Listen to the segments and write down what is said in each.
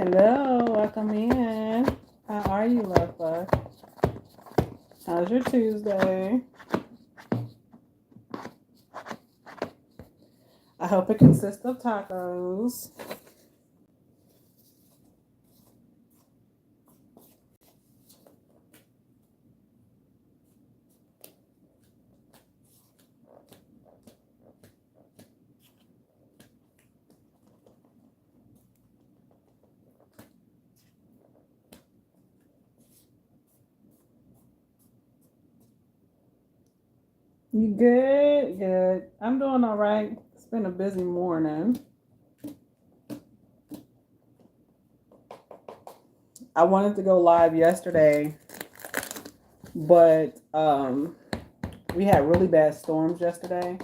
Hello, welcome in. How are you, love bug? How's your Tuesday? I hope it consists of tacos. You good? Good. I'm doing all right. It's been a busy morning. I wanted to go live yesterday, but we had really bad storms yesterday.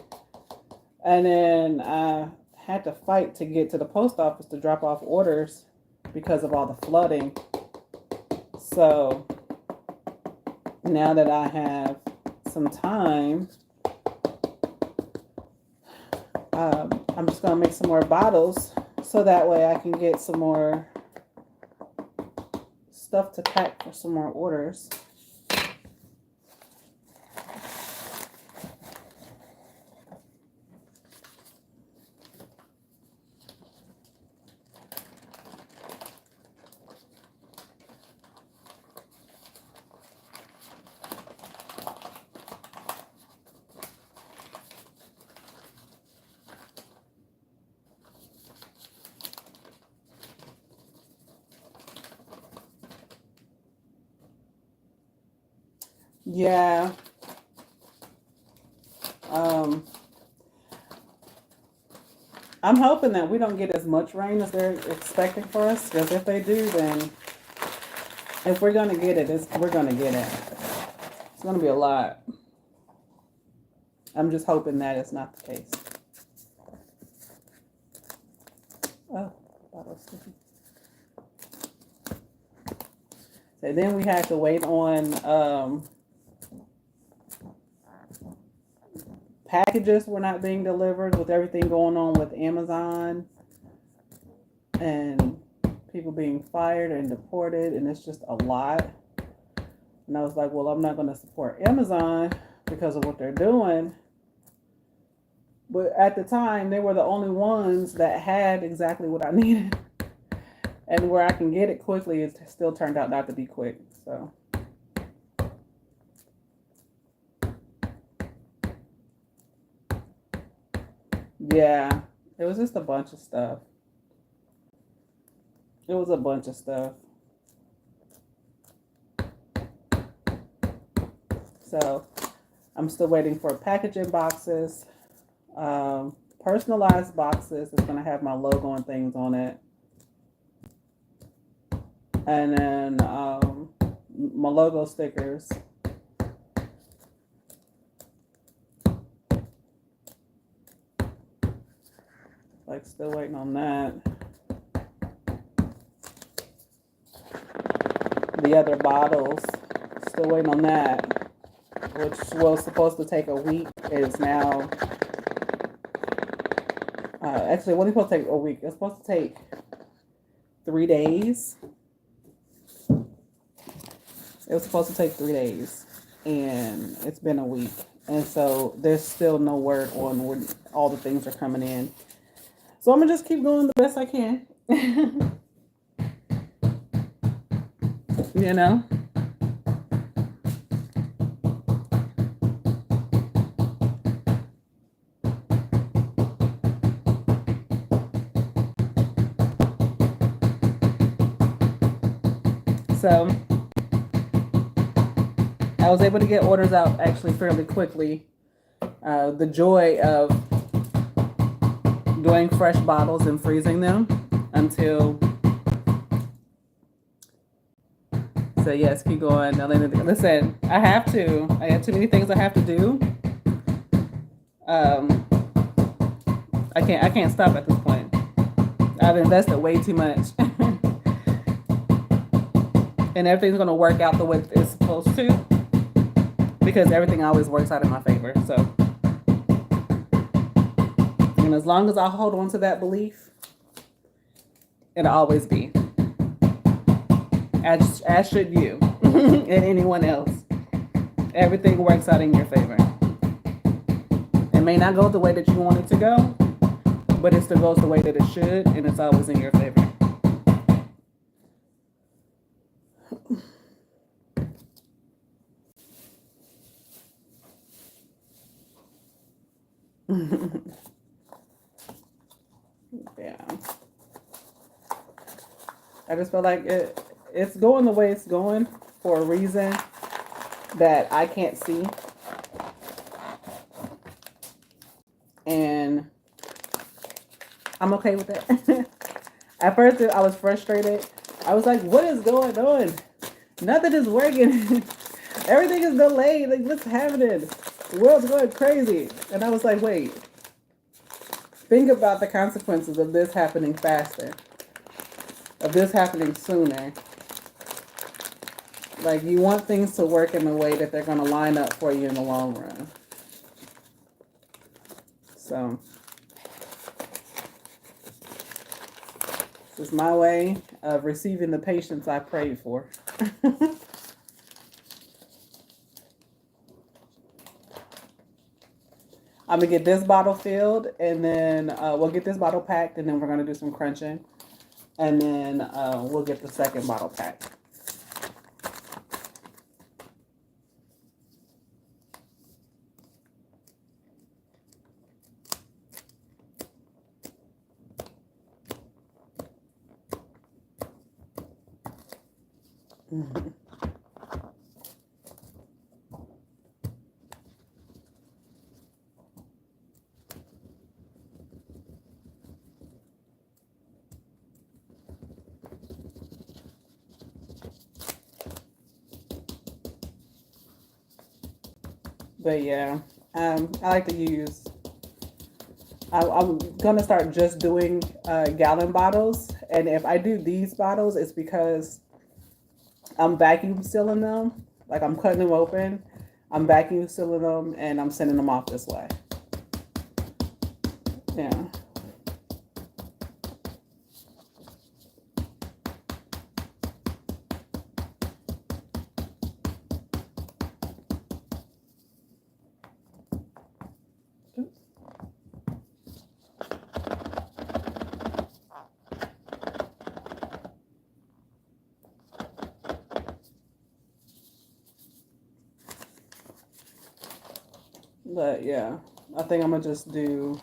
And then I had to fight to get to the post office to drop off orders because of all the flooding. So now that I have some time, I'm just going to make some more bottles so that way I can get some more stuff to pack for some more orders. Yeah. I'm hoping that we don't get as much rain as they're expecting for us, because if they do, then if we're going to get it, we're going to get it. It's going to be a lot. I'm just hoping that it's not the case. Oh, that was sticky. So then we had to wait on packages were not being delivered with everything going on with Amazon and people being fired and deported, and it's just a lot. And I was like, well, I'm not going to support Amazon because of what they're doing. But at the time, they were the only ones that had exactly what I needed. And where I can get it quickly, it still turned out not to be quick. So yeah, it was just a bunch of stuff. It was a bunch of stuff. So I'm still waiting for packaging boxes, personalized boxes. It's going to have my logo and things on it. And then my logo stickers. Like, still waiting on that. The other bottles, still waiting on that, which was supposed to take a week. Is now actually, what is supposed to take a week? It's supposed to take 3 days. It was supposed to take 3 days, and it's been a week. And so there's still no word on when all the things are coming in. So I'm going to just keep going the best I can. You know? So I was able to get orders out actually fairly quickly. The joy of doing fresh bottles and freezing them until. So yes, keep going. Now, listen, I have too many things I have to do. I can't stop at this point. I've invested way too much. And everything's going to work out the way it's supposed to, because everything always works out in my favor. So, and as long as I hold on to that belief, it'll always be. as should you and anyone else. Everything works out in your favor. It may not go the way that you want it to go, but it still goes the way that it should, and it's always in your favor. Yeah. I just feel like it's going the way it's going for a reason that I can't see. And I'm okay with that. At first, I was frustrated. I was like, what is going on? Nothing is working. Everything is delayed. Like, what's happening? The world's going crazy. And I was like, wait. Think about the consequences of this happening faster. Of this happening sooner. Like, you want things to work in a way that they're going to line up for you in the long run. So, this is my way of receiving the patience I prayed for. I'm going to get this bottle filled, and then we'll get this bottle packed, and then we're going to do some crunching. And then we'll get the second bottle packed. Mm-hmm. But yeah, I like to use. I'm gonna start just doing gallon bottles, and if I do these bottles, it's because I'm vacuum sealing them. Like, I'm cutting them open, I'm vacuum sealing them, and I'm sending them off this way. Yeah. But yeah, I think I'm gonna just do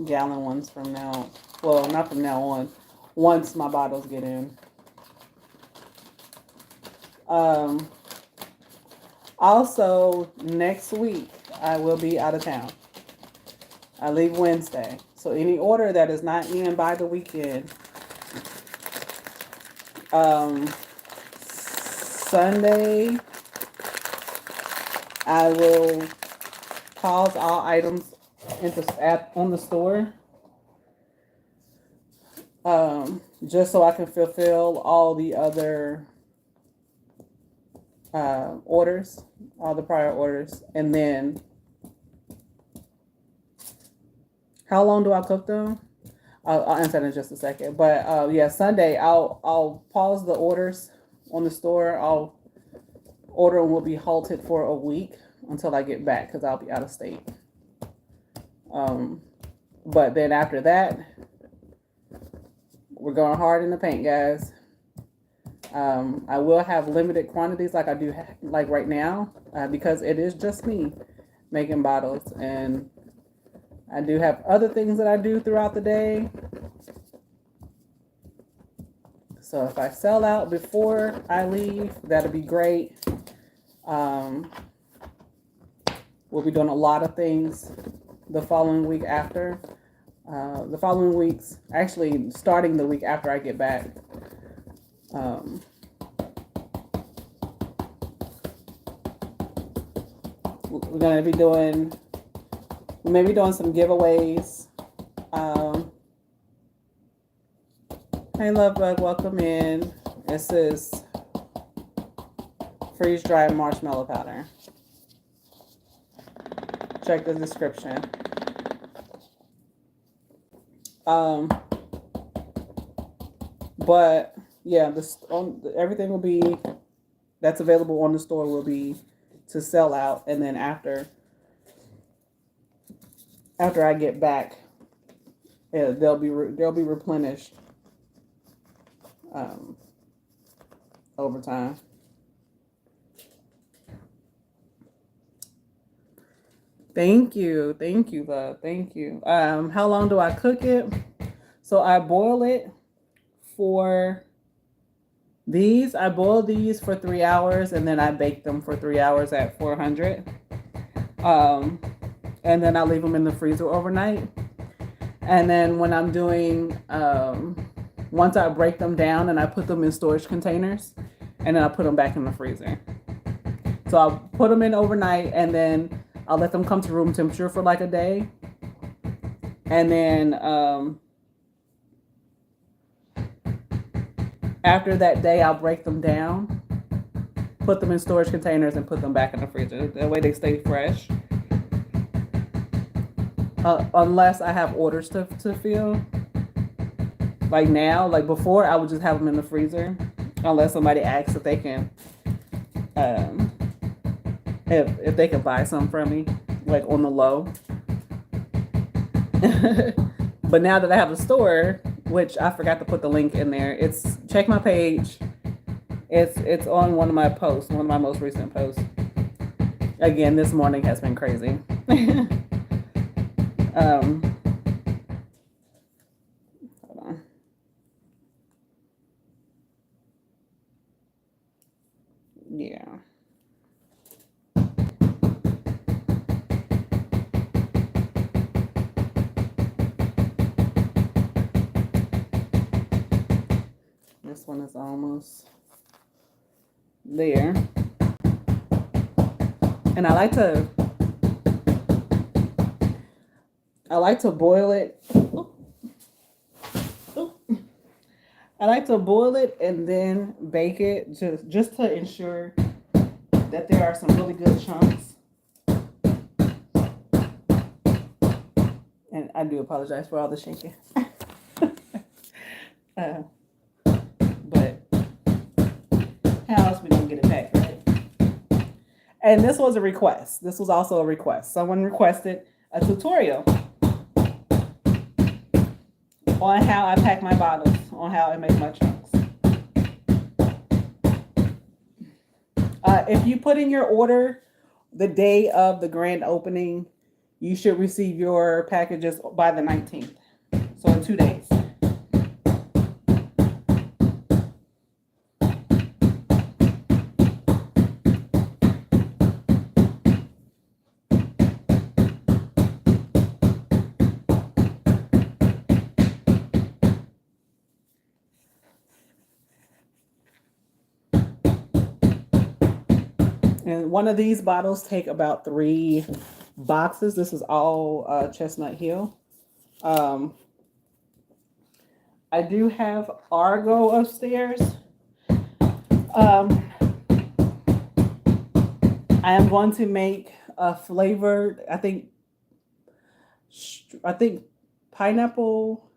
gallon ones from now. Well, not from now on. Once my bottles get in. Also, next week I will be out of town. I leave Wednesday, so any order that is not in by the weekend, Sunday I will pause all items on the store, just so I can fulfill all the other orders, all the prior orders, and then how long do I cook them? I'll answer that in just a second. But yeah, Sunday I'll pause the orders on the store. I'll order will be halted for a week until I get back because I'll be out of state. But then after that, we're going hard in the paint, guys. I will have limited quantities like I do like right now because it is just me making bottles, and I do have other things that I do throughout the day. So if I sell out before I leave, that'll be great. We'll be doing a lot of things the following week after. The following weeks, actually starting the week after I get back. We're gonna be doing, maybe doing some giveaways. Hey, Love Bug, welcome in. This is freeze dried marshmallow powder. Check the description. But Yeah, everything will be that's available on the store will be to sell out, and then after I get back, yeah, they'll be replenished um, over time. Thank you, love, thank you. How long do I cook it? So I boil it for these. I boil these for 3 hours, and then I bake them for 3 hours at 400. Um, and then I leave them in the freezer overnight. And then when I'm doing, once I break them down and I put them in storage containers, and then I put them back in the freezer. So I'll put them in overnight, and then I'll let them come to room temperature for like a day. And then after that day, I'll break them down, put them in storage containers, and put them back in the freezer. That way they stay fresh. Unless I have orders to fill. Like now, like before, I would just have them in the freezer. Unless somebody asks if they can, if they can buy some from me, like on the low. But now that I have a store, which I forgot to put the link in there, check my page. It's on one of my posts, one of my most recent posts. Again, this morning has been crazy. Hold on. Yeah. This one is almost there. And I like to boil it. I like to boil it and then bake it just to ensure that there are some really good chunks. And I do apologize for all the shaking. But how else we gonna get it back, right? And this was a request. This was also a request. Someone requested a tutorial on how I pack my bottles, on how I make my chunks. If you put in your order the day of the grand opening, you should receive your packages by the 19th. So in 2 days. And one of these bottles take about 3 boxes. This is all Chestnut Hill. I do have Argo upstairs. I am going to make a flavored, I think pineapple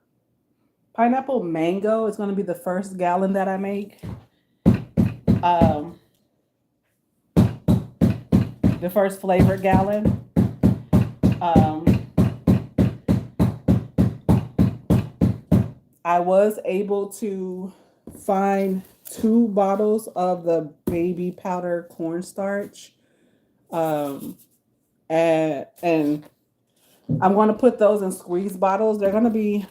mango is going to be the first gallon that I make. The first flavored gallon. I was able to find 2 bottles of the baby powder cornstarch. And I'm going to put those in squeeze bottles. They're going to be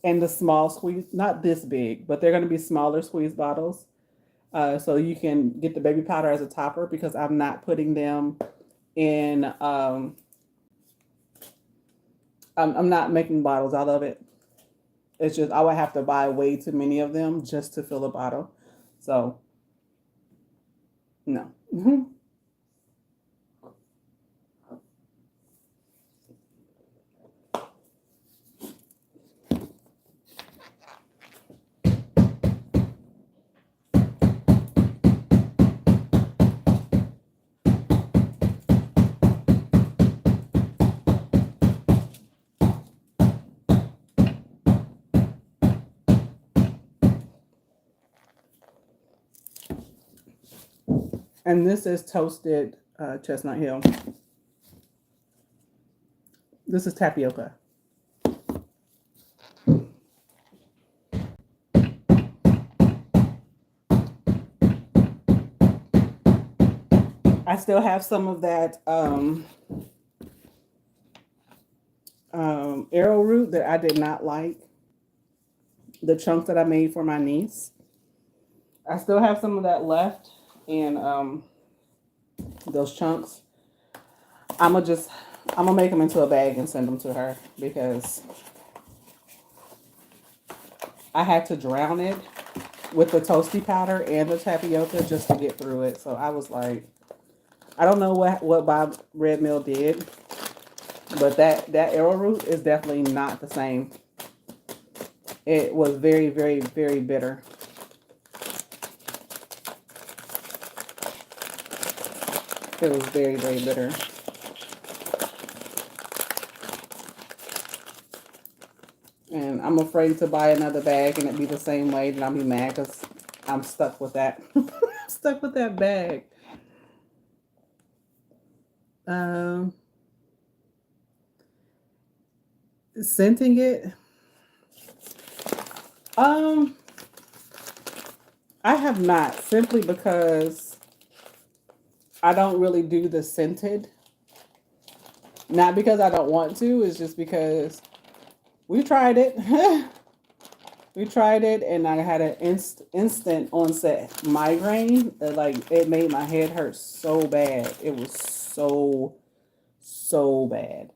in the small squeeze, not this big, but they're going to be smaller squeeze bottles. So you can get the baby powder as a topper, because I'm not putting them in, I'm not making bottles out of it. It's just, I would have to buy way too many of them just to fill a bottle. So, no. And this is toasted Chestnut Hill. This is tapioca. I still have some of that arrowroot that I did not like. The chunks that I made for my niece. I still have some of that left, and those chunks. I'm gonna make them into a bag and send them to her because I had to drown it with the toasty powder and the tapioca just to get through it. So I was like, I don't know what Bob Red Mill did, but that arrowroot is definitely not the same. It was very, very, very bitter. It was very, very bitter. And I'm afraid to buy another bag and it be the same way, then I'll be mad because I'm stuck with that. I'm stuck with that bag. Scenting it. I have not, simply because I don't really do the scented. Not because I don't want to, it's just because we tried it. We tried it, and I had an instant onset migraine. Like, it made my head hurt so bad. It was so bad.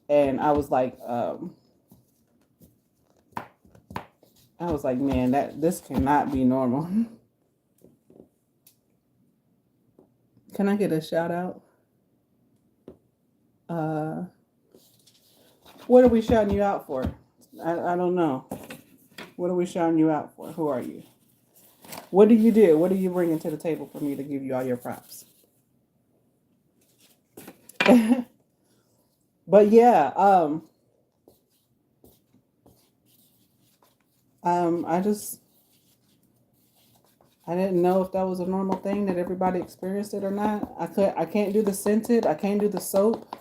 And I was like, man, this cannot be normal. Can I get a shout out? What are we shouting you out for? I don't know. What are we shouting you out for? Who are you? What do you do? What are you bringing to the table for me to give you all your props? But yeah, I didn't know if that was a normal thing that everybody experienced it or not. I can't do the scented. I can't do the soap.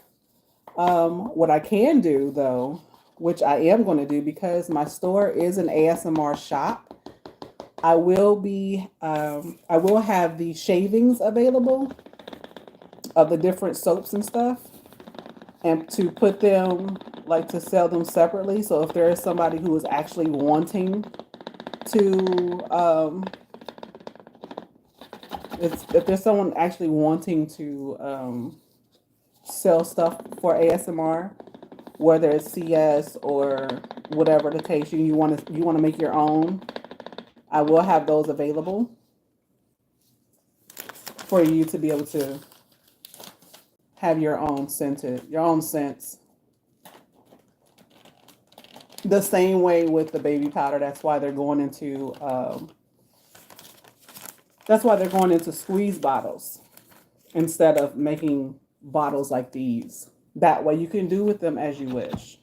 What I can do though, which I am going to do because my store is an ASMR shop, I will have the shavings available of the different soaps and stuff, and to put them, like, to sell them separately. So if there is somebody who is actually wanting to, if there's someone actually wanting to sell stuff for ASMR, whether it's CS or whatever the case, you want to make your own, I will have those available for you to be able to have your own scents. The same way with the baby powder. That's why they're going into squeeze bottles instead of making bottles like these. That way you can do with them as you wish.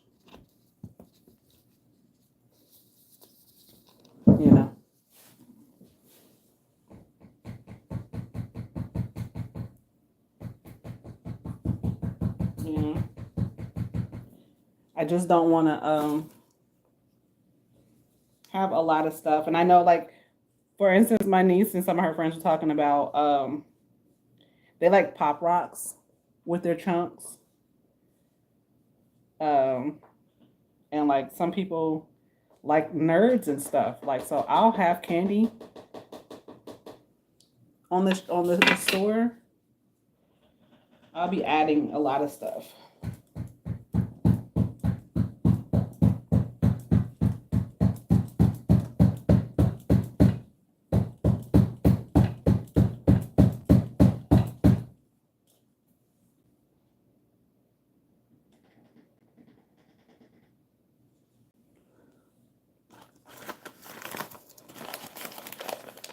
You know. Yeah. I just don't want to have a lot of stuff. And I know, like, for instance, my niece and some of her friends were talking about they like pop rocks with their chunks. And like some people like nerds and stuff. Like, so I'll have candy on the store. I'll be adding a lot of stuff.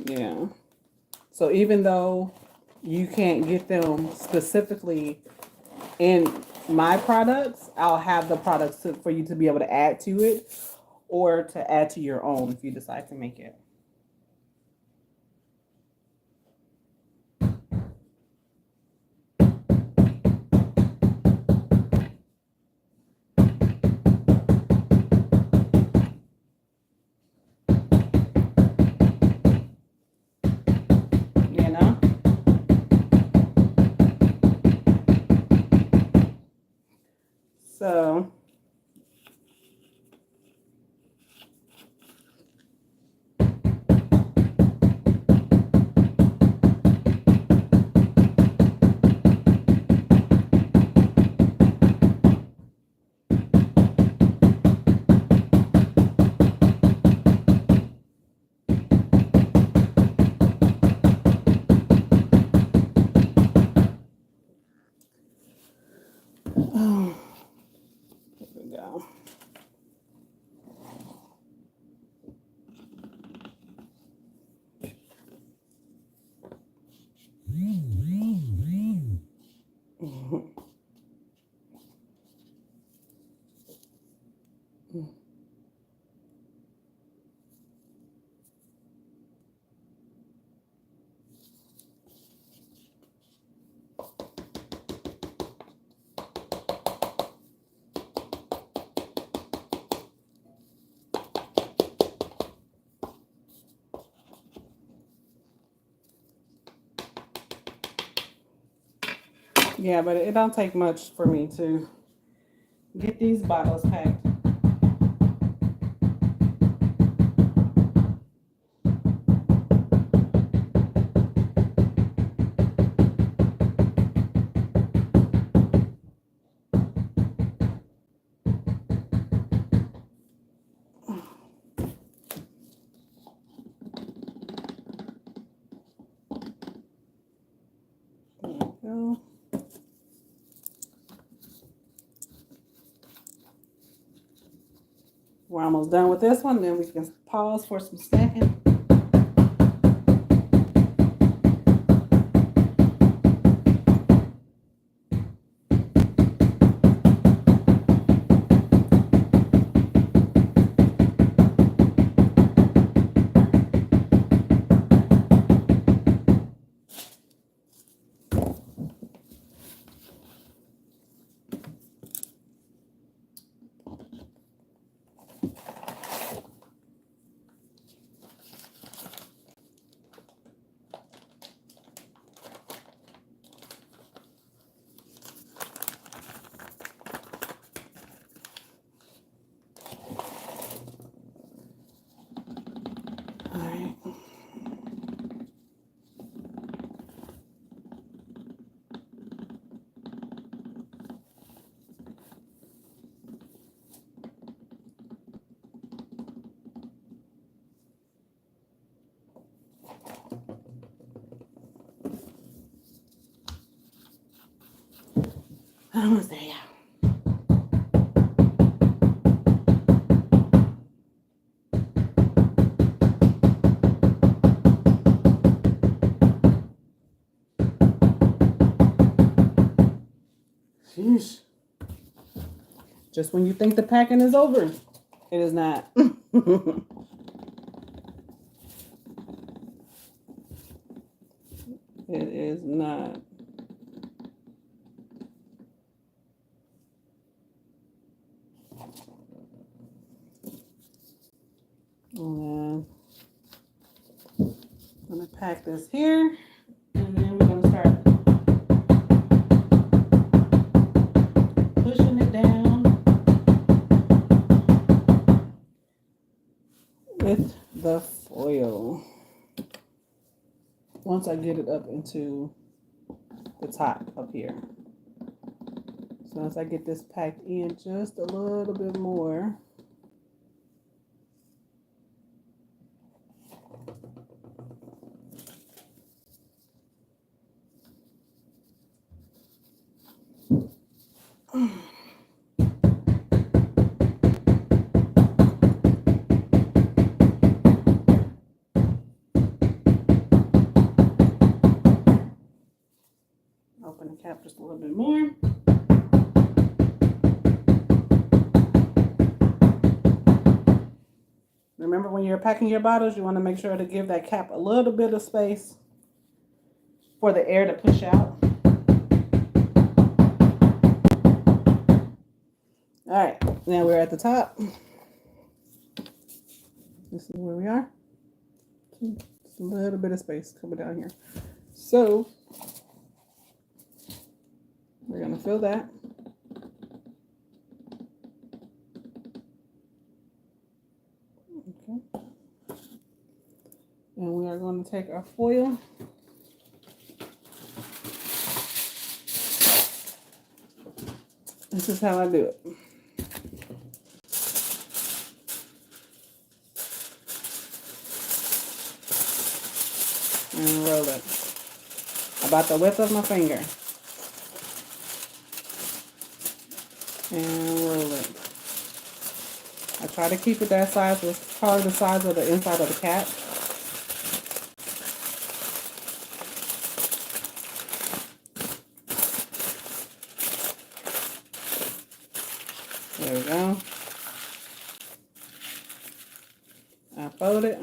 Yeah. So even though you can't get them specifically in my products, I'll have the products for you to be able to add to it, or to add to your own if you decide to make it. Yeah, but it don't take much for me to get these bottles packed. There we go. We're almost done with this one, then we can pause for some stacking. All right. Almost there, yeah. Sheesh. Just when you think the packing is over, it is not. It is not. And I'm gonna pack this here, and then we're gonna start pushing it down with the foil. Once I get it up into the top up here. So as I get this packed in just a little bit more. Open the cap just a little bit more. Remember, when you're packing your bottles, you want to make sure to give that cap a little bit of space for the air to push out. All right, now we're at the top. This is where we are. Just a little bit of space coming down here. So we're going to fill that. Okay. And we are going to take our foil. This is how I do it. And roll it about the width of my finger. And roll it. I try to keep it that size. It's probably the size of the inside of the cap. There we go. I fold it.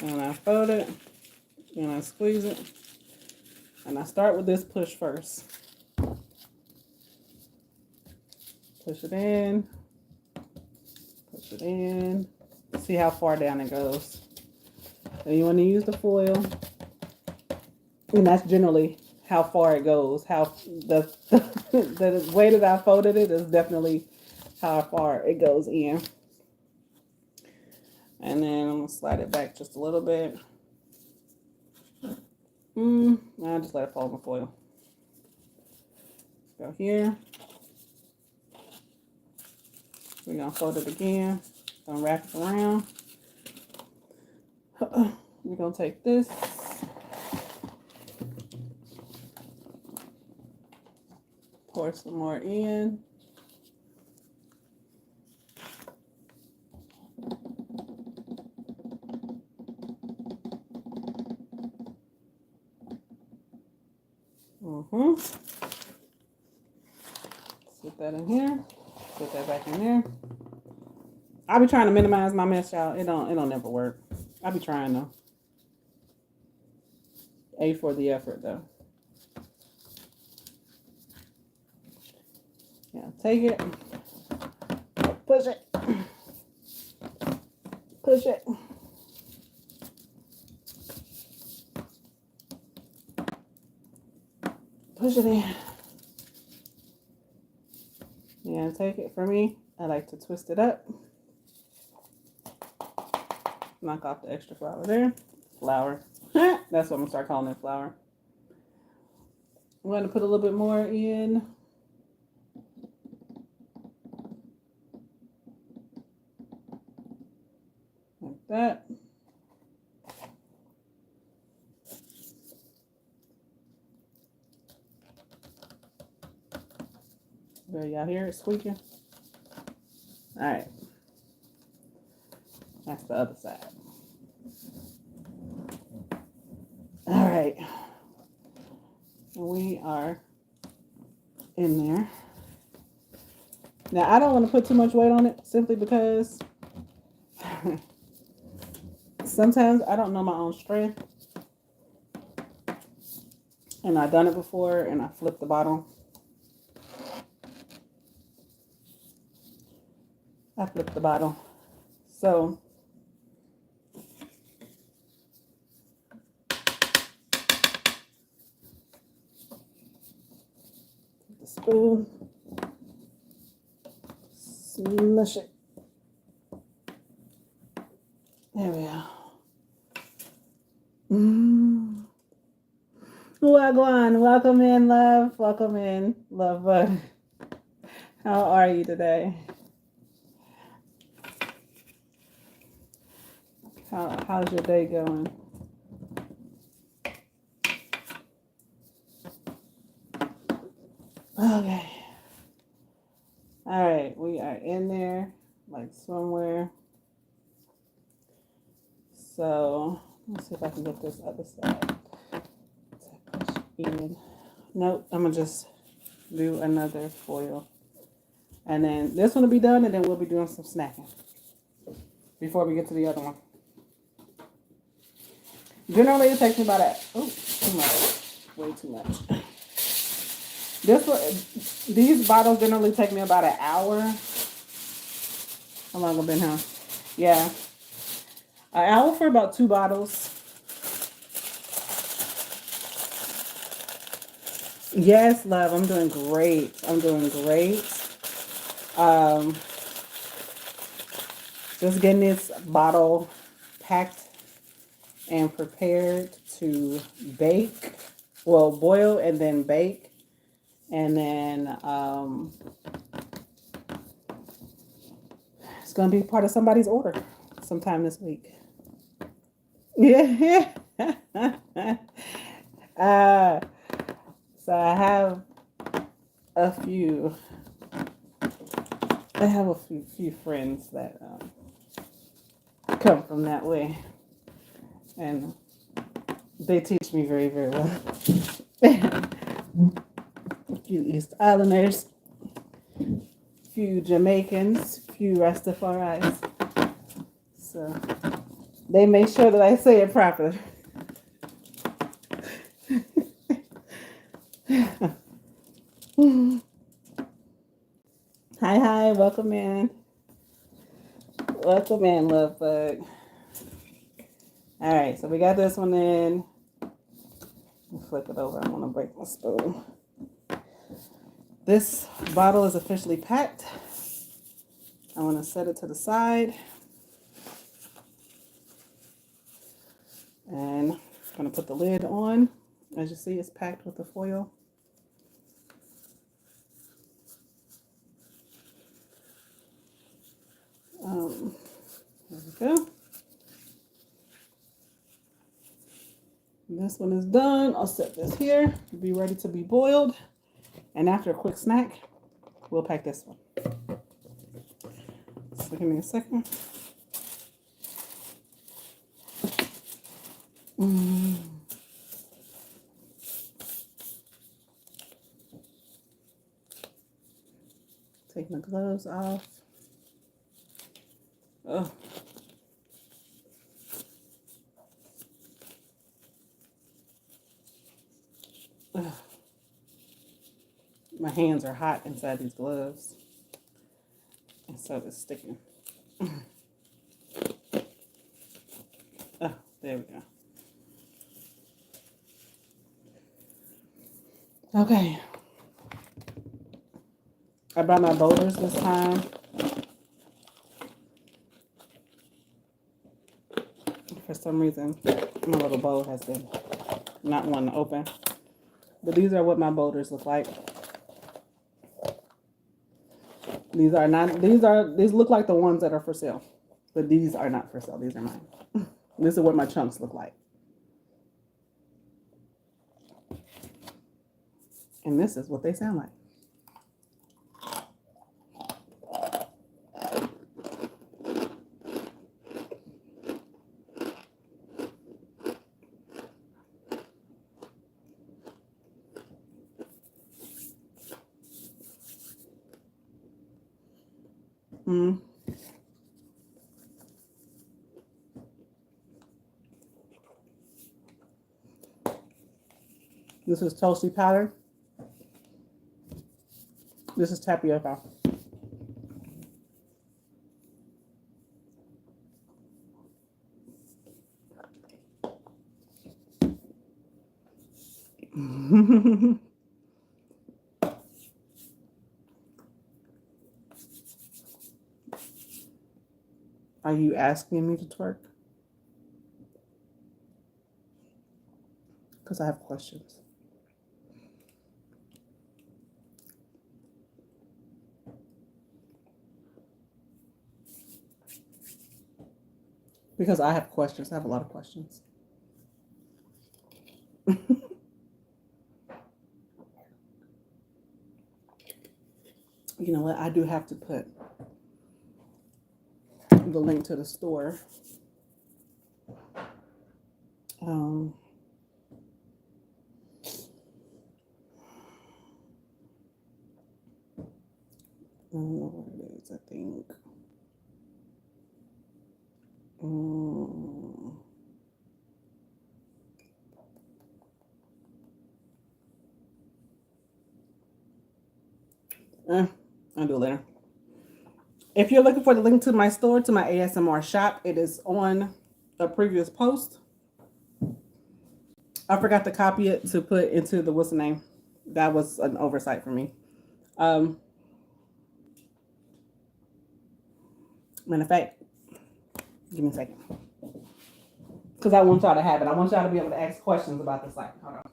And I fold it. And I squeeze it. And I start with this push first. Push it in. Push it in. See how far down it goes. Then you want to use the foil. And that's generally how far it goes. How the way that I folded it is definitely how far it goes in. And then I'm gonna slide it back just a little bit. I'll just let it fall in the foil. Go here. We're gonna fold it again. Gonna wrap it around. We're gonna take this. Pour some more in. Put that in here. Put that back in there. I be trying to minimize my mess, y'all. It don't never work. I be trying though. A for the effort though. Yeah, take it. Push it. Push it. Push it in. Yeah, take it. For me, I like to twist it up. Knock off the extra flour there. Flour. That's what I'm gonna start calling it, flour. I'm gonna put a little bit more in. Like that. There, y'all hear it squeaking? All right. That's the other side. All right. We are in there. Now, I don't want to put too much weight on it simply because sometimes I don't know my own strength. And I've done it before and I flipped the bottom. I flipped the bottom. So the spoon, smush it. There we go. Wagwan, welcome in, love. Welcome in, love bug. How are you today? How's your day going? Okay. All right, we are in there, like somewhere. So let's see if I can get this other side. Nope, I'm gonna just do another foil. And then this one will be done, and then we'll be doing some snacking before we get to the other one. Generally, it takes me about too much. Way too much. These bottles generally take me about an hour. How long have I been here? Yeah. An hour for about 2 bottles. Yes, love. I'm doing great. Just getting this bottle packed and prepared to bake. Well, boil and then bake. And then it's going to be part of somebody's order sometime this week. Yeah. So I have a few friends that come from that way, and they teach me very, very well. A few East Islanders, a few Jamaicans, a few Rastafaris. So they make sure that I say it properly. Hi, welcome in. Welcome in, love bug. All right, so we got this one in. flip it over. I'm gonna break my spoon. This bottle is officially packed. I want to set it to the side. And I'm gonna put the lid on. As you see, it's packed with the foil. There we go. This one is done. I'll set this here. Be ready to be boiled. And after a quick snack, we'll pack this one. So give me a second. Take my gloves off. Oh. Ugh. My hands are hot inside these gloves. And so it's sticking. Oh, there we go. Okay. I brought my boulders this time. For some reason, my little bowl has been not wanting to open. But these are what my boulders look like. These look like the ones that are for sale. But these are not for sale. These are mine. This is what my chunks look like. And this is what they sound like. This is toasty powder. This is tapioca. Are you asking me to twerk? Because I have questions. Because I have questions. I have a lot of questions. You know what? I do have to put the link to the store. I don't know what it is, I think. I'll do it later. If you're looking for the link to my store, to my ASMR shop, it is on a previous post. I forgot to copy it to put into the, what's the name? That was an oversight for me. Matter of fact, give me a second. Because I want y'all to have it. I want y'all to be able to ask questions about the site. Hold on.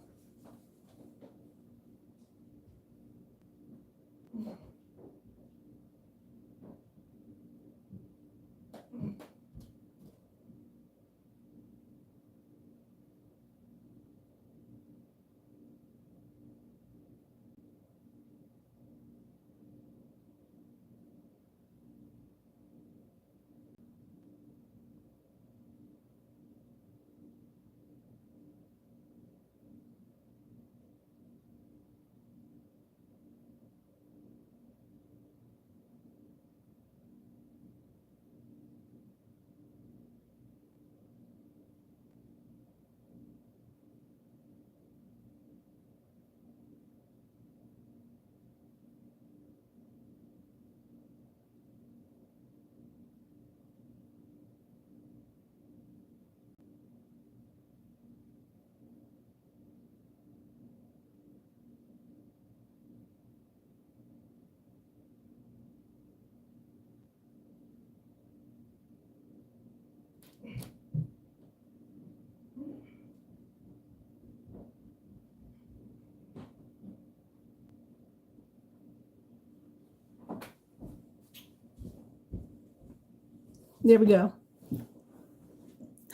There we go.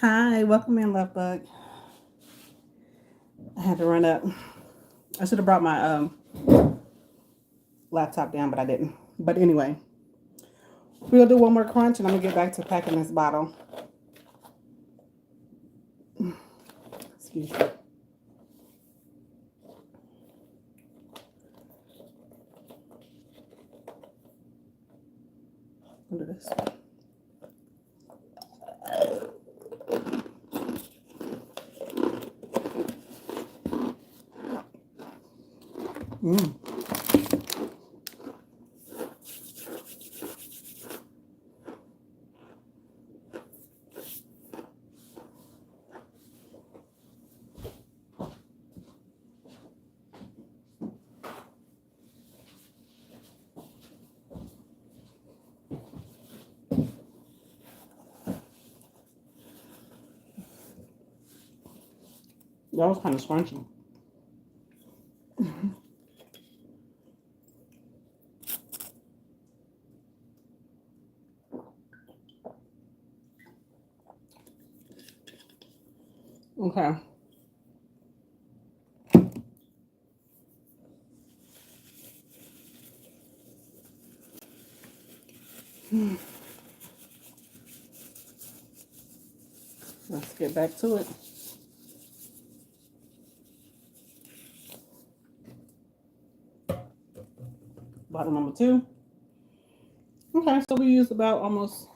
Hi, welcome in, Love Bug. I had to run up. I should have brought my laptop down, but I didn't. But anyway, we'll do one more crunch and I'm gonna get back to packing this bottle. Excuse me. Look at this. That was kind of scrunchy. Okay. Let's get back to it. Bottle number 2. Okay, so we used about almost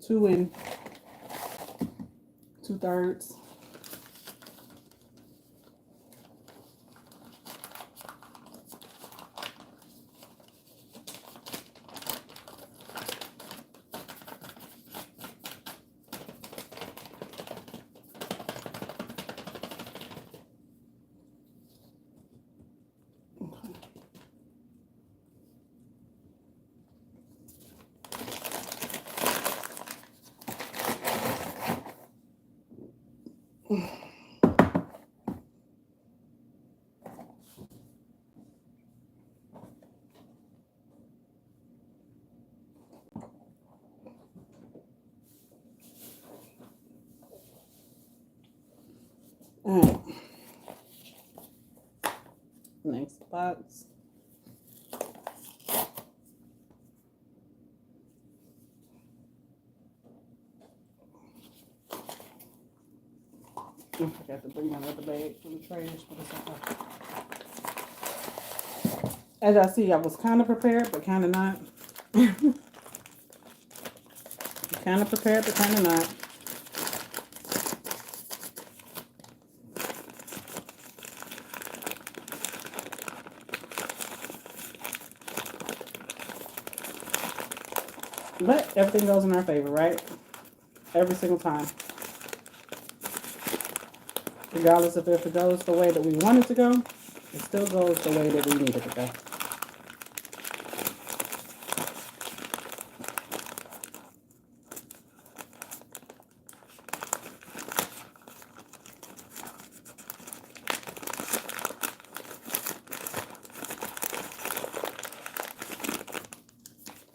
2 2/3. Alright. Next box. I forgot to bring my other bag for the trash, but it's okay. As I see, I was kind of prepared, but kind of not. Kind of prepared, but kind of not. But everything goes in our favor, right? Every single time. Regardless of if it goes the way that we want it to go, it still goes the way that we need it to go.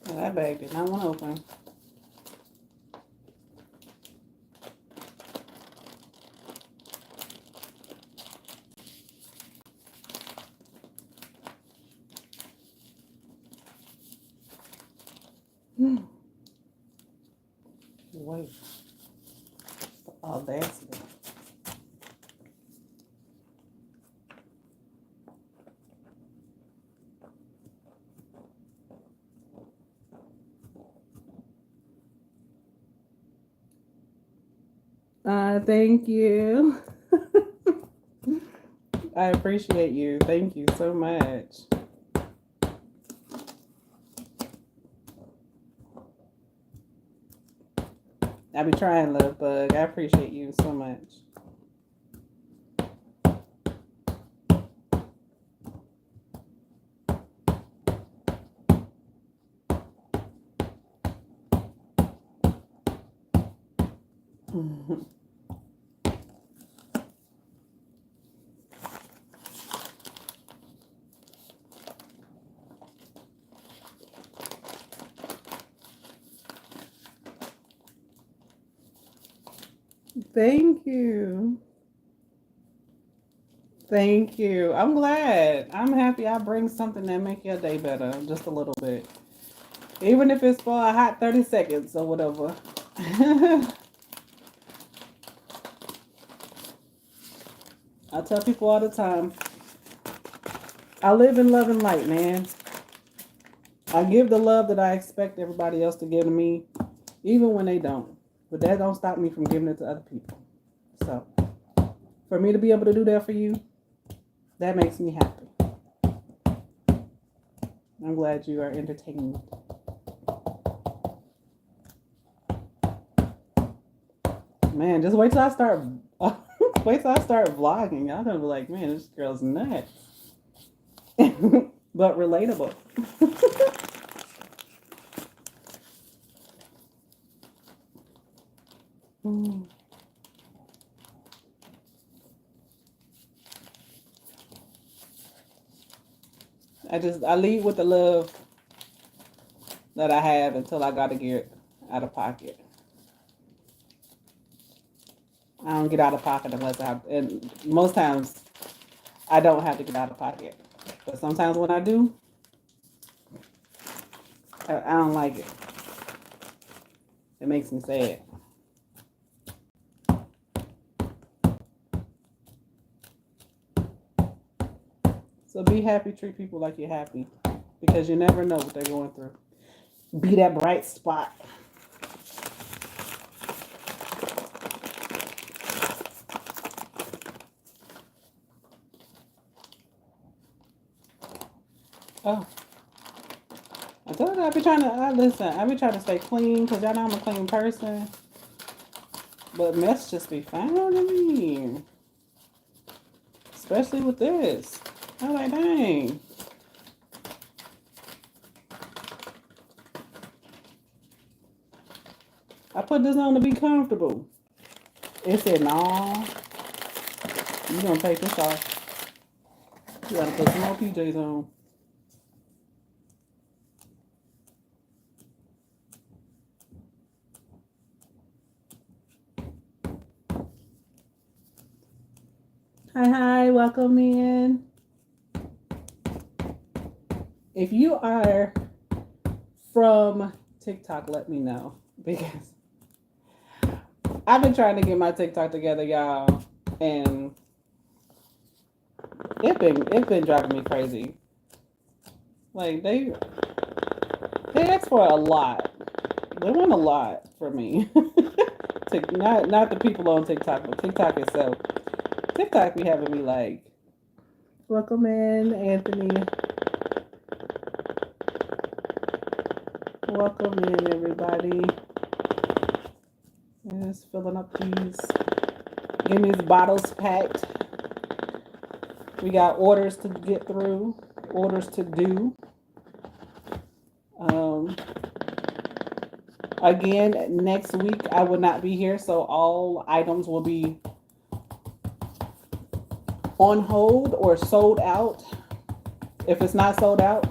Well, that bag did not want to open. Wait. The audacity. Thank you. I appreciate you. Thank you so much. I be trying, Love Bug. I appreciate you so much. Thank you. Thank you. I'm glad. I'm happy I bring something that make your day better just a little bit. Even if it's for a hot 30 seconds or whatever. I tell people all the time, I live in love and light, man. I give the love that I expect everybody else to give to me, even when they don't. But that don't stop me from giving it to other people. So, for me to be able to do that for you, that makes me happy. I'm glad you are entertained. Man, just wait till I start. Wait till I start vlogging. Y'all gonna be like, man, this girl's nuts, but relatable. I lead with the love that I have until I gotta get out of pocket. I don't get out of pocket unless I have, and most times I don't have to get out of pocket. But sometimes when I do, I don't like it. It makes me sad. So be happy, treat people like you're happy, because you never know what they're going through. Be that bright spot. Oh, I told you I be trying to. I be trying to stay clean because y'all know I'm a clean person. But mess just be finding me, especially with this. I'm like, dang. I put this on to be comfortable. It said, no, you gonna take this off. You gotta put some more PJs on. Hi, welcome in. If you are from TikTok, let me know, because I've been trying to get my TikTok together, y'all, and it's been driving me crazy. Like they ask for a lot. They want a lot for me. Not the people on TikTok, but TikTok itself. TikTok be having me like, welcome in, Anthony. Welcome in, everybody. Just filling up these. Getting these bottles packed. We got orders to get through, orders to do. Again, next week I will not be here, so all items will be on hold or sold out. If it's not sold out,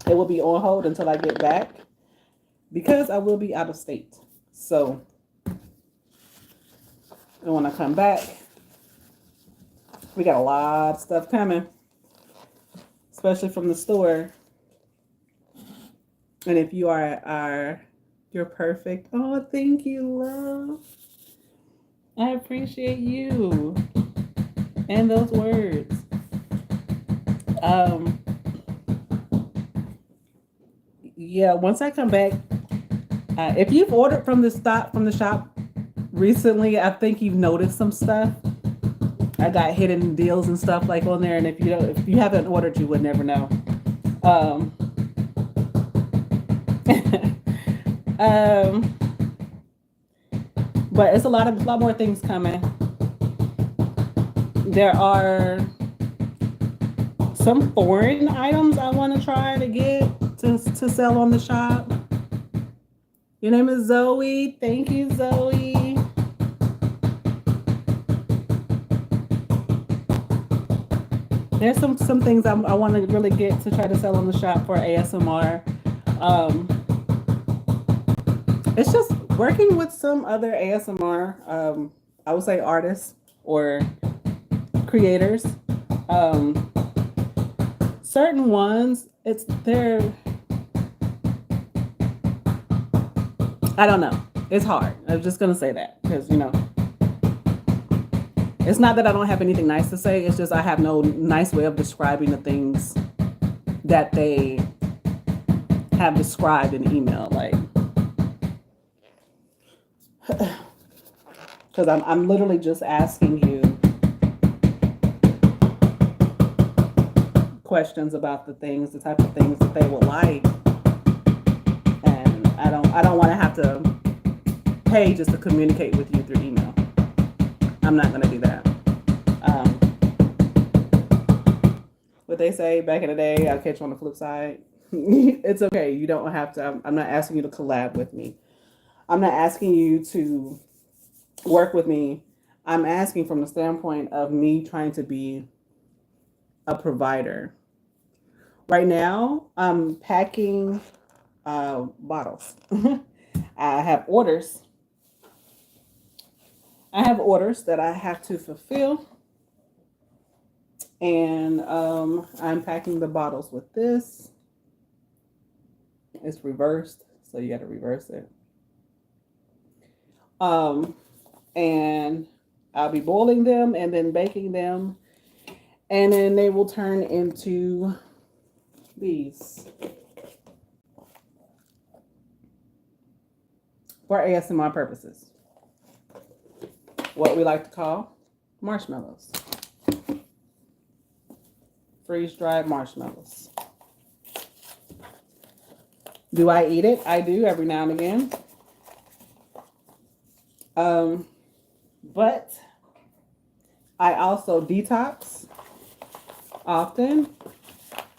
it will be on hold until I get back, because I will be out of state. So, and when I come back, we got a lot of stuff coming, especially from the store. And if you you're perfect. Oh, thank you, love. I appreciate you and those words. Yeah, once I come back, if you've ordered from the shop recently, I think you've noticed some stuff. I got hidden deals and stuff like on there, and if you haven't ordered, you would never know. But it's a lot more things coming. There are some foreign items I want to try to get to sell on the shop. Your name is Zoe. Thank you, Zoe. There's some things I want to really get to try to sell on the shop for ASMR. It's just working with some other ASMR, I would say artists or creators. Um, certain ones, it's they're I don't know. It's hard. I'm just gonna say that because it's not that I don't have anything nice to say. It's just I have no nice way of describing the things that they have described in email, like because I'm literally just asking you questions about the things, the type of things that they would like, and I don't want to have to pay just to communicate with you through email. I'm not gonna do that. Um, what they say back in the day, I'll catch you on the flip side. It's okay. You don't have to. I'm not asking you to collab with me. I'm not asking you to work with me. I'm asking from the standpoint of me trying to be a provider. Right now, I'm packing bottles. I have orders. I have orders that I have to fulfill, and I'm packing the bottles with this. It's reversed, so you got to reverse it. Um, and I'll be boiling them and then baking them, and then they will turn into these for ASMR purposes. What we like to call marshmallows, freeze-dried marshmallows. Do I eat it? I do every now and again. But I also detox often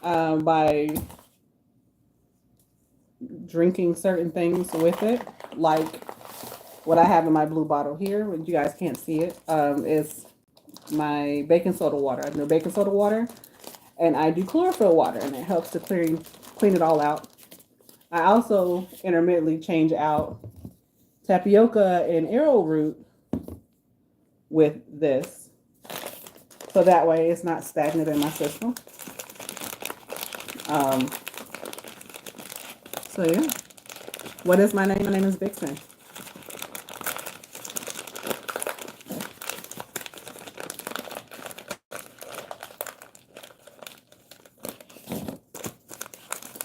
by drinking certain things with it, like what I have in my blue bottle here. You guys can't see it. Is my baking soda water. I do baking soda water, and I do chlorophyll water, and it helps to clean it all out. I also intermittently change out tapioca and arrowroot with this, so that way it's not stagnant in my system. Um, so yeah, what is my name? My name is Vixen.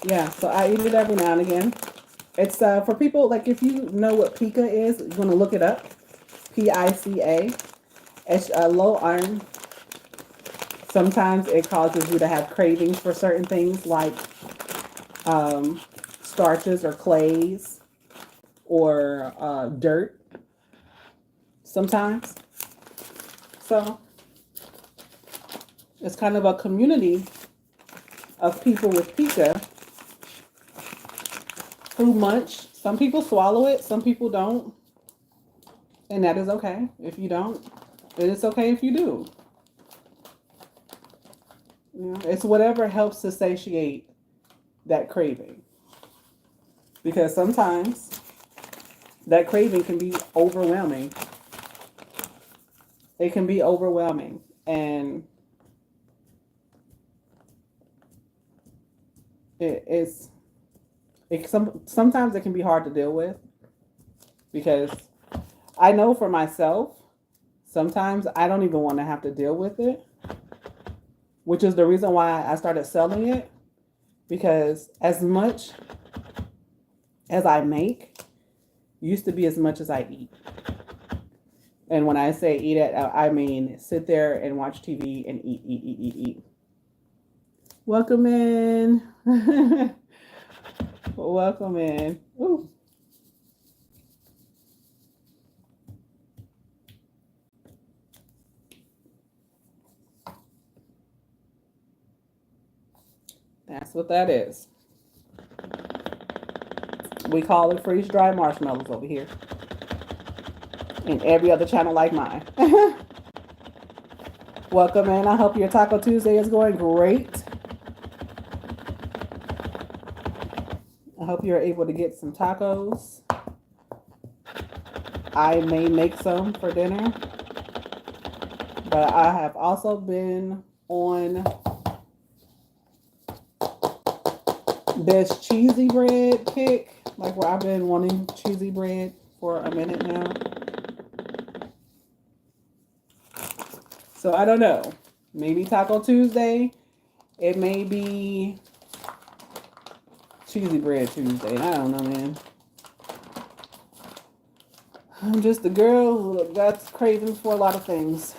Yeah, so I eat it every now and again. It's for people, like, if you know what pica is, you're gonna look it up. Pica. It's low iron. Sometimes it causes you to have cravings for certain things like starches or clays or dirt. Sometimes, so it's kind of a community of people with pica who munch. Some people swallow it, some people don't. And that is okay if you don't. It's okay if you do. It's whatever helps to satiate that craving. Because sometimes that craving can be overwhelming. It can be overwhelming. And sometimes it can be hard to deal with, because I know for myself, sometimes I don't even want to have to deal with it, which is the reason why I started selling it, because as much as I make used to be as much as I eat. And when I say eat it, I mean sit there and watch TV and eat. Welcome in. Welcome in. Ooh. That's what that is. We call it freeze-dried marshmallows over here. And every other channel like mine. Welcome in. I hope your Taco Tuesday is going great. I hope you're able to get some tacos. I may make some for dinner, but I have also been on this cheesy bread kick, like where I've been wanting cheesy bread for a minute now. So I don't know. Maybe Taco Tuesday. It may be cheesy bread Tuesday. I don't know, man. I'm just a girl who got cravings for a lot of things.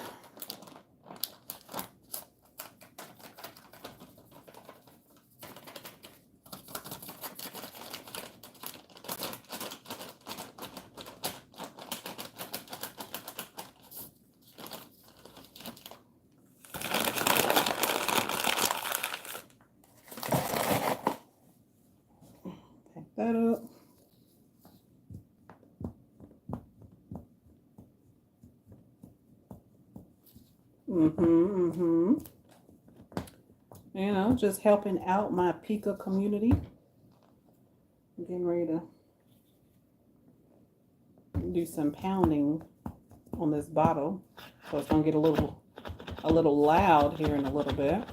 Pack that up. You know, just helping out my Pica community. I'm getting ready to do some pounding on this bottle. So it's gonna get a little loud here in a little bit.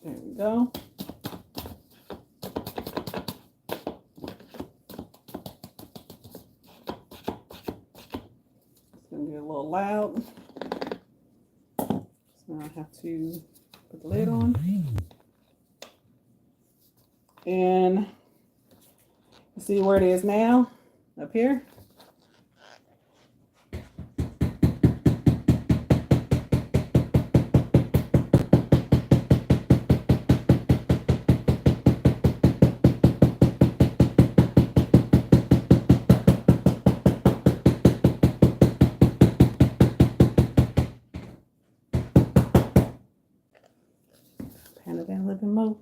There we go. It's gonna get a little loud. So now I have to put the lid on. And you see where it is now? Up here. Pan it down a little bit more.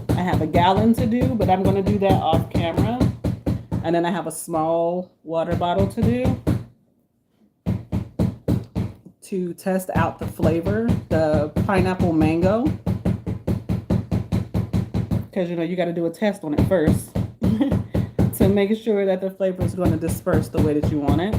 I have a gallon to do, but I'm going to do that off camera. And then I have a small water bottle to do to test out the flavor, the pineapple mango. Because, you know, you got to do a test on it first to make sure that the flavor is going to disperse the way that you want it.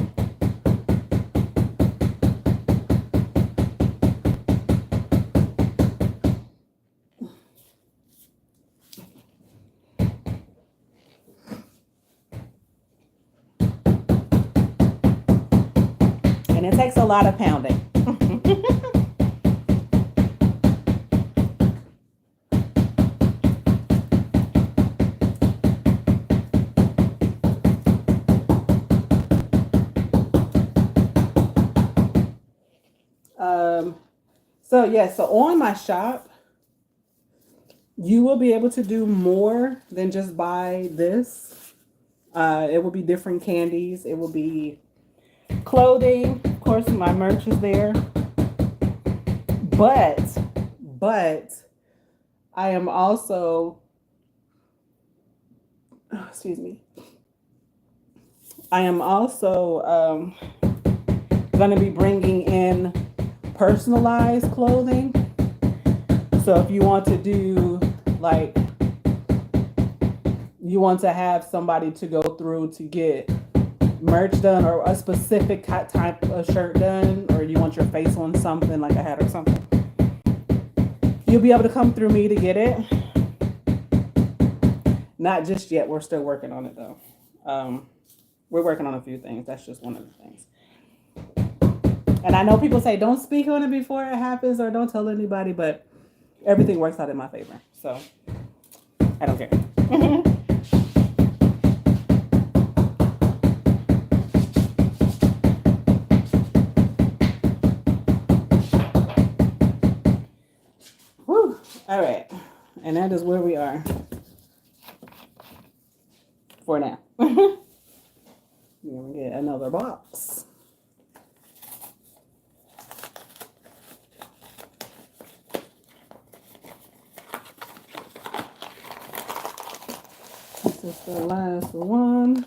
And it takes a lot of pounding. So on my shop, you will be able to do more than just buy this. It will be different candies. It will be clothing. Of course, my merch is there. But I am also, excuse me. I am also going to be bringing in personalized clothing. So if you want to do, like, you want to have somebody to go through to get merch done or a specific type of shirt done, or you want your face on something like a hat or something, you'll be able to come through me to get it. Not just yet. We're still working on it though. We're working on a few things. That's just one of the things. And I know people say don't speak on it before it happens or don't tell anybody, but everything works out in my favor. So I don't care. Whew. All right. And that is where we are for now. We're going to get another box. is the last one.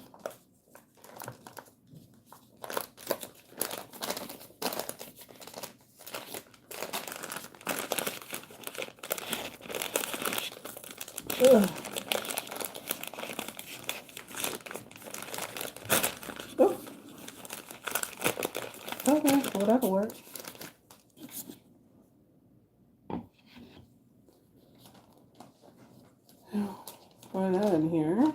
Ugh. Oh. Okay, well that'll work. Put that in here.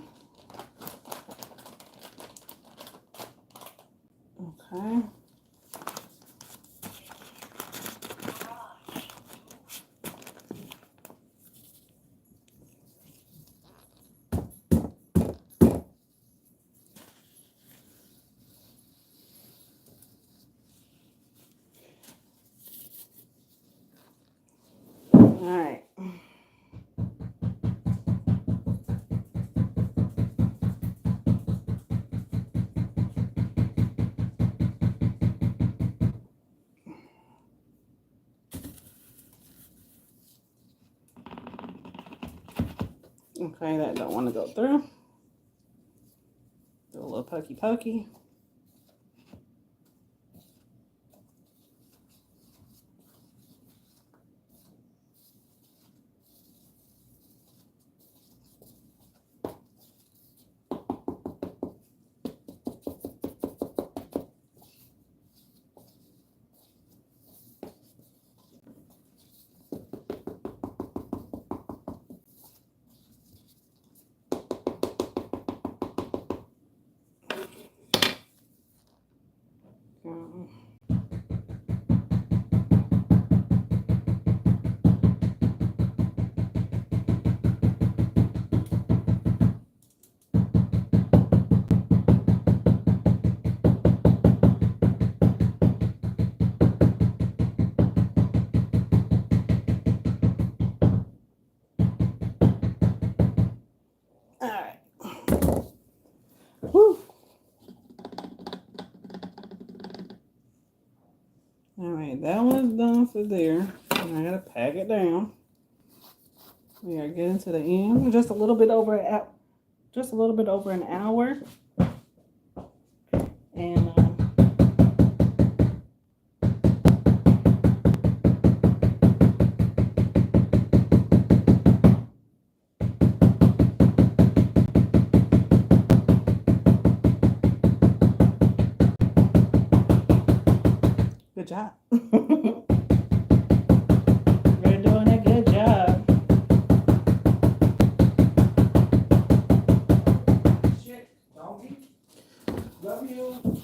Okay. All right. Okay, that don't want to go through. Do a little pokey pokey. All right. Whew. All right, that one's done for there. I gotta pack it down. We are getting to the end. Just a little bit over an hour. And good job. You're doing a good job. Shit, doggy. Love you.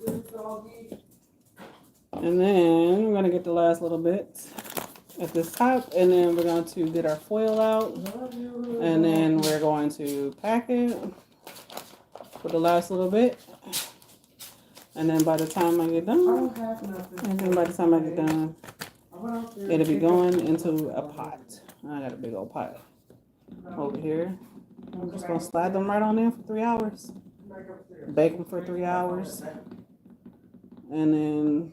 Good doggy. And then we're gonna get the last little bit at this top, and then we're going to get our foil out, and then we're going to pack it for the last little bit. And then by the time I get done, it'll be going into a pot. I got a big old pot over here. I'm just gonna slide them right on in for 3 hours. Bake them for 3 hours. And then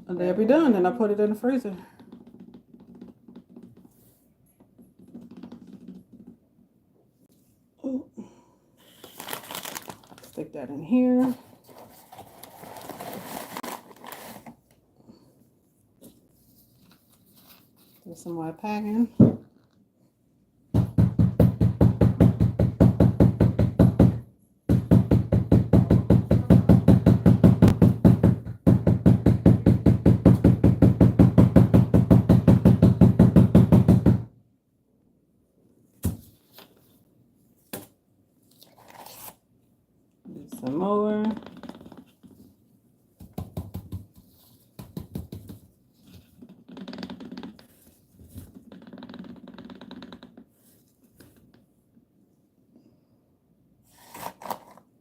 they'll be done. Then I put it in the freezer. Ooh. Stick that in here. Do some more packing. Some more.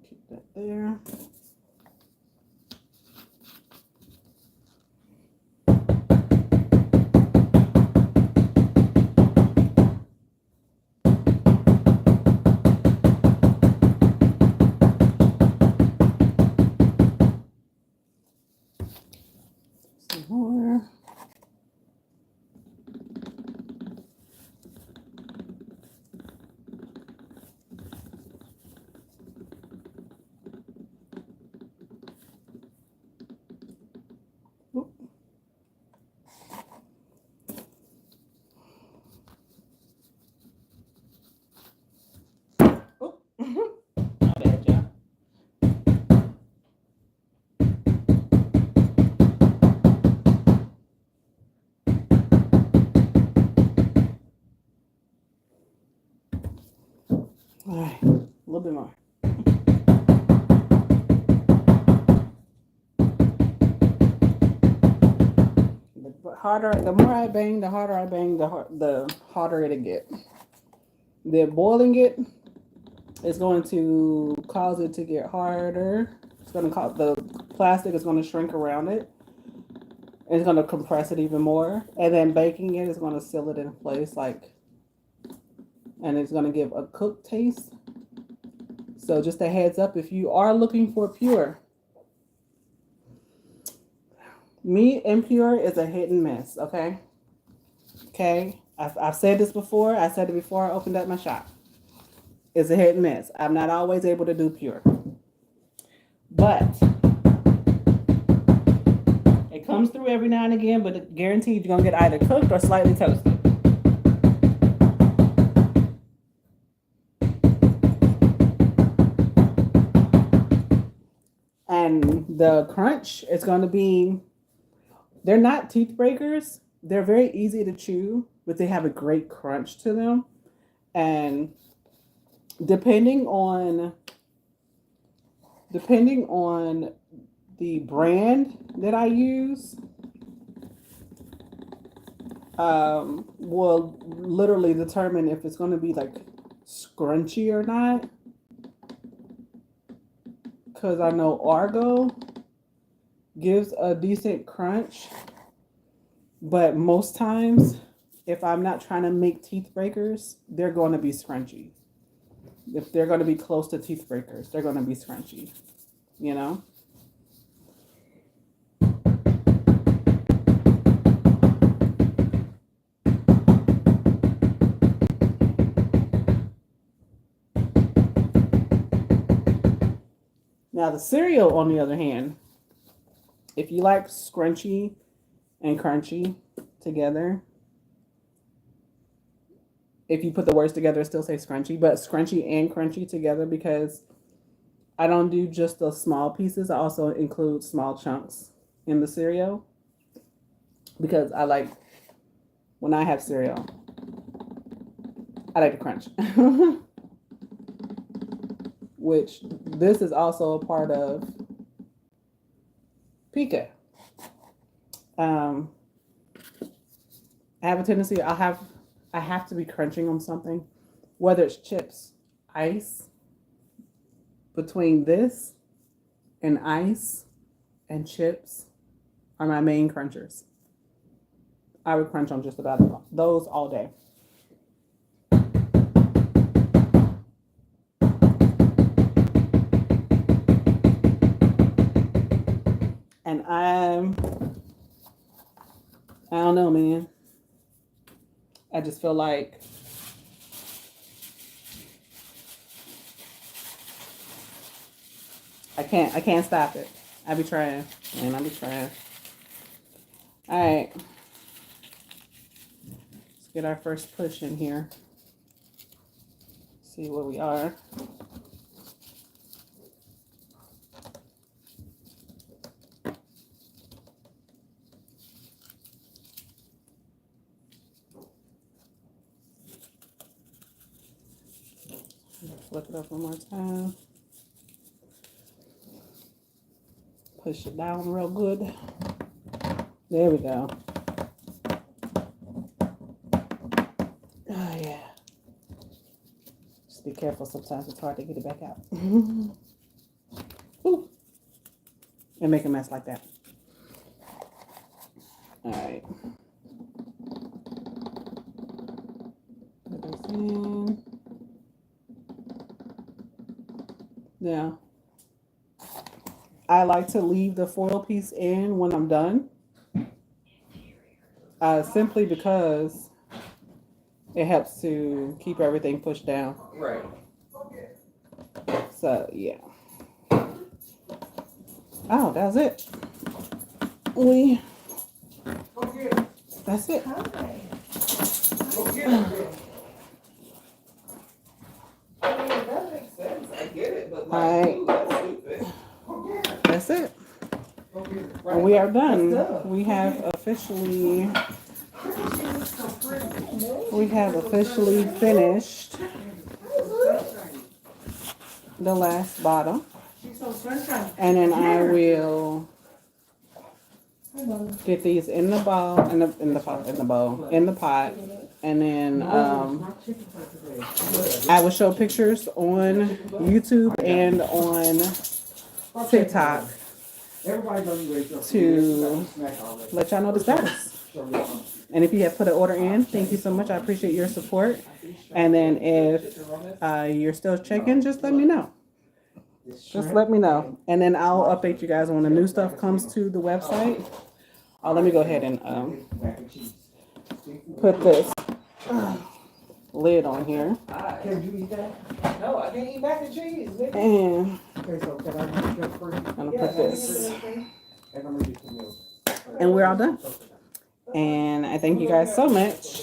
Keep that there. Some more. All right, a little bit more. The harder, the more I bang, the harder I bang, the harder it'll get. The boiling it is going to cause it to get harder. It's going to cause the plastic is going to shrink around it. It's going to compress it even more, and then baking it is going to seal it in place, like, and it's going to give a cooked taste. So just a heads up, if you are looking for pure, meat impure is a hit and miss. Okay. Okay. I've said this before. I said it before I opened up my shop. It's a hit and miss. I'm not always able to do pure, but it comes through every now and again. But guaranteed, you're gonna get either cooked or slightly toasted. And the crunch is going to be, they're not teeth breakers. They're very easy to chew, but they have a great crunch to them. And depending on the brand that I use, will literally determine if it's going to be like scrunchy or not. Because I know Argo gives a decent crunch, but most times, if I'm not trying to make teeth breakers, they're going to be scrunchy. If they're going to be close to teeth breakers, they're going to be scrunchy, you know? Now, the cereal, on the other hand, if you like scrunchy and crunchy together, if you put the words together, it still say scrunchy, but scrunchy and crunchy together, because I don't do just the small pieces. I also include small chunks in the cereal, because I like, when I have cereal, I like to crunch. Which this is also a part of Pica. I have a tendency, I have to be crunching on something, whether it's chips, ice. Between this and ice and chips are my main crunchers. I would crunch on just about those all day. And I don't know, man. I just feel like I can't stop it. I be trying, man. I be trying. All right, let's get our first push in here. See where we are. Flip it up one more time. Push it down real good. There we go. Oh, yeah. Just be careful. Sometimes it's hard to get it back out. Ooh. And make a mess like that. All right. Put this in. Now, I like to leave the foil piece in when I'm done. Simply because it helps to keep everything pushed down. Right. So, yeah. Oh, that's it. That's it. That makes sense. I get it, but Alright. that's stupid. That's it. And we are done. We have officially finished the last bottle. She's so sunshine. And then I will get these in the bowl, in the pot, and then I will show pictures on YouTube and on TikTok to let y'all know the status. And if you have put an order in, thank you so much. I appreciate your support. And then if you're still checking, just let me know. Just let me know. And then I'll update you guys when the new stuff comes to the website. Oh, let me go ahead and put this lid on here. Can you eat that? No, I can't eat mac and cheese. Nigga. And Okay, so can I use that for you? I'm gonna put this. And I'm gonna get some milk. And we're all done. And I thank you guys so much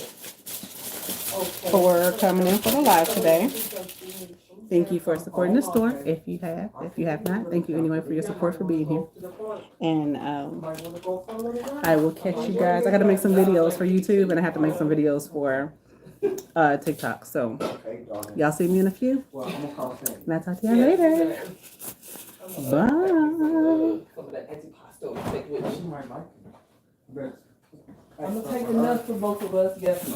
for coming in for the live today. Thank you for supporting the store. If you have not, thank you anyway for your support for being here. And I will catch you guys. I got to make some videos for YouTube, and I have to make some videos for TikTok. So y'all see me in a few. And I'll talk to y'all later. Bye. I'm gonna take enough for both of us. Yes.